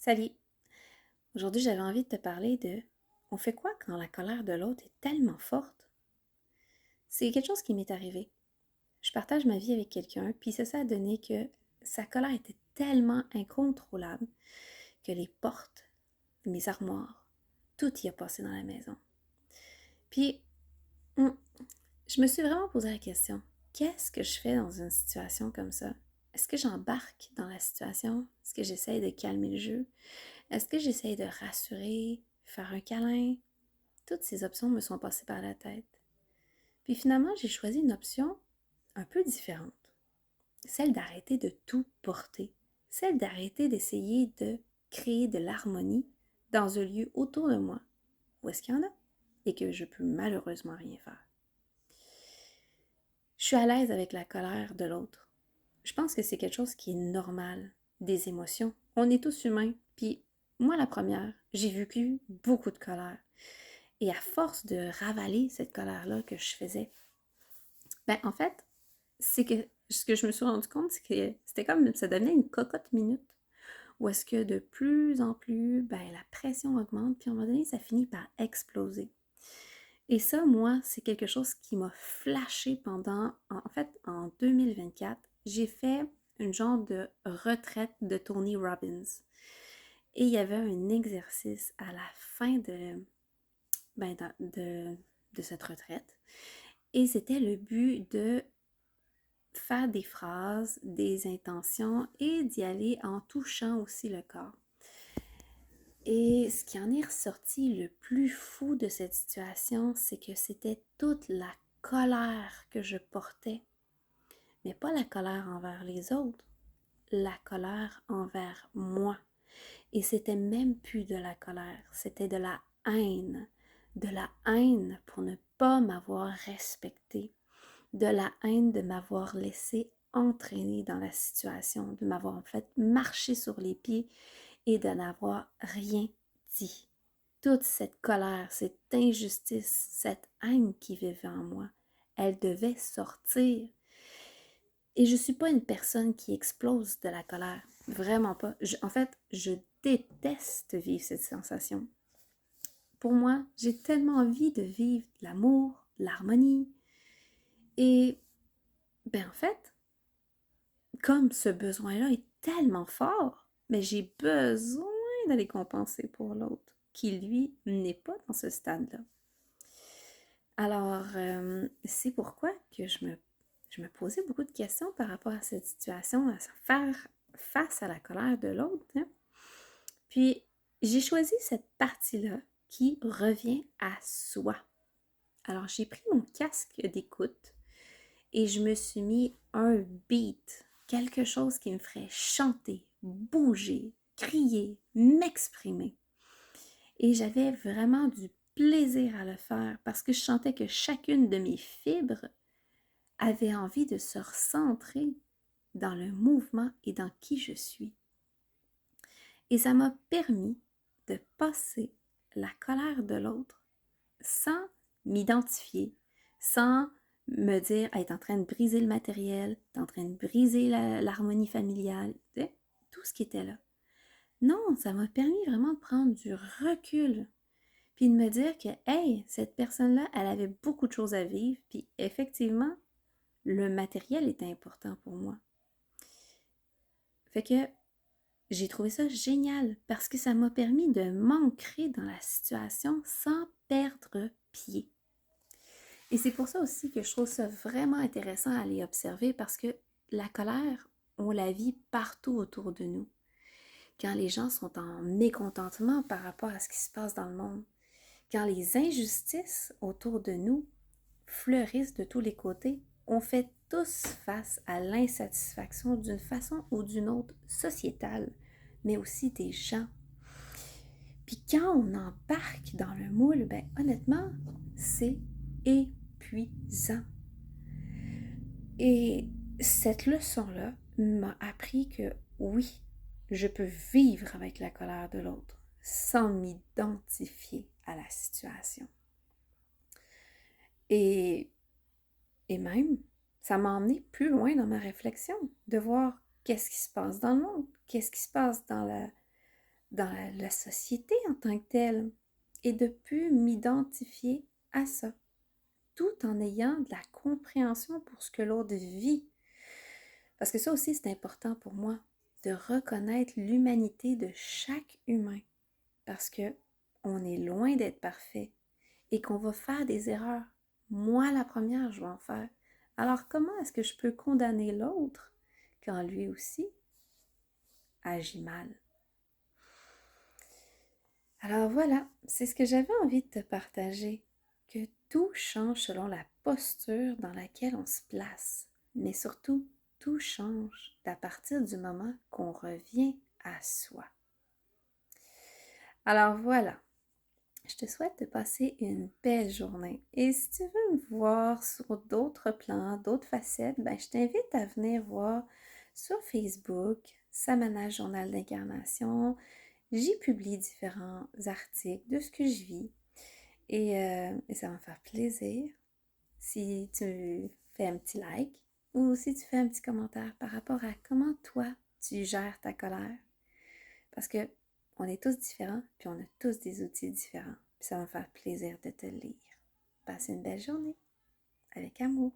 Salut! Aujourd'hui, j'avais envie de te parler de on fait quoi quand la colère de l'autre est tellement forte? C'est quelque chose qui m'est arrivé. Je partage ma vie avec quelqu'un, puis ça a donné que sa colère était tellement incontrôlable que les portes, mes armoires, tout y a passé dans la maison. Puis, hum, je me suis vraiment posé la question, qu'est-ce que je fais dans une situation comme ça? Est-ce que j'embarque dans la situation? Est-ce que j'essaye de calmer le jeu? Est-ce que j'essaye de rassurer, faire un câlin? Toutes ces options me sont passées par la tête. Puis finalement, j'ai choisi une option un peu différente. Celle d'arrêter de tout porter. Celle d'arrêter d'essayer de créer de l'harmonie dans un lieu autour de moi où est-ce qu'il y en a et que je peux malheureusement rien faire. Je suis à l'aise avec la colère de l'autre. Je pense que c'est quelque chose qui est normal, des émotions. On est tous humains, puis moi la première, j'ai vécu beaucoup de colère. Et à force de ravaler cette colère-là que je faisais, en fait, c'est que ce que je me suis rendu compte, c'est que c'était comme, ça devenait une cocotte minute, où est-ce que de plus en plus, la pression augmente, puis à un moment donné, ça finit par exploser. Et ça, moi, c'est quelque chose qui m'a flashé en 2024, j'ai fait une genre de retraite de Tony Robbins. Et il y avait un exercice à la fin de cette retraite. Et c'était le but de faire des phrases, des intentions et d'y aller en touchant aussi le corps. Et ce qui en est ressorti le plus fou de cette situation, c'est que c'était toute la colère que je portais, mais pas la colère envers les autres, la colère envers moi. Et c'était même plus de la colère, c'était de la haine pour ne pas m'avoir respectée, de la haine de m'avoir laissé entraîner dans la situation, de m'avoir en fait marché sur les pieds et de n'avoir rien dit. Toute cette colère, cette injustice, cette haine qui vivait en moi, elle devait sortir. Et je ne suis pas une personne qui explose de la colère. Vraiment pas. Je déteste vivre cette sensation. Pour moi, j'ai tellement envie de vivre l'amour, l'harmonie. Et, en fait, comme ce besoin-là est tellement fort, mais j'ai besoin d'aller compenser pour l'autre, qui lui n'est pas dans ce stade-là. Alors, c'est pourquoi que je me posais beaucoup de questions par rapport à cette situation, à faire face à la colère de l'autre. Hein. Puis, j'ai choisi cette partie-là qui revient à soi. Alors, j'ai pris mon casque d'écoute et je me suis mis un beat, quelque chose qui me ferait chanter, bouger, crier, m'exprimer. Et j'avais vraiment du plaisir à le faire parce que je sentais que chacune de mes fibres avait envie de se recentrer dans le mouvement et dans qui je suis. Et ça m'a permis de passer la colère de l'autre sans m'identifier, sans me dire « elle est en train de briser le matériel, est en train de briser l'harmonie familiale », tout ce qui était là. Non, ça m'a permis vraiment de prendre du recul, puis de me dire que, hey, cette personne-là, elle avait beaucoup de choses à vivre, puis effectivement, le matériel était important pour moi. Fait que j'ai trouvé ça génial parce que ça m'a permis de m'ancrer dans la situation sans perdre pied. Et c'est pour ça aussi que je trouve ça vraiment intéressant à aller observer parce que la colère, on la vit partout autour de nous. Quand les gens sont en mécontentement par rapport à ce qui se passe dans le monde, quand les injustices autour de nous fleurissent de tous les côtés, on fait tous face à l'insatisfaction d'une façon ou d'une autre sociétale, mais aussi des gens. Puis quand on embarque dans le moule, honnêtement, c'est épuisant. Et cette leçon-là m'a appris que oui, je peux vivre avec la colère de l'autre sans m'identifier à la situation. Et même, ça m'a emmené plus loin dans ma réflexion, de voir qu'est-ce qui se passe dans le monde, qu'est-ce qui se passe dans la société en tant que telle et de plus m'identifier à ça, tout en ayant de la compréhension pour ce que l'autre vit. Parce que ça aussi, c'est important pour moi, de reconnaître l'humanité de chaque humain. Parce que on est loin d'être parfait et qu'on va faire des erreurs. Moi, la première, je vais en faire. Alors, comment est-ce que je peux condamner l'autre quand lui aussi agit mal? Alors voilà, c'est ce que j'avais envie de te partager, que tout change selon la posture dans laquelle on se place, mais surtout, tout change à partir du moment qu'on revient à soi. Alors voilà, je te souhaite de passer une belle journée. Et si tu veux me voir sur d'autres plans, d'autres facettes, je t'invite à venir voir sur Facebook, Samana Journal d'Incarnation. J'y publie différents articles de ce que je vis et ça va me faire plaisir si tu fais un petit like ou si tu fais un petit commentaire par rapport à comment toi tu gères ta colère. Parce que on est tous différents, puis on a tous des outils différents. Puis ça va me faire plaisir de te lire. Passe une belle journée avec amour.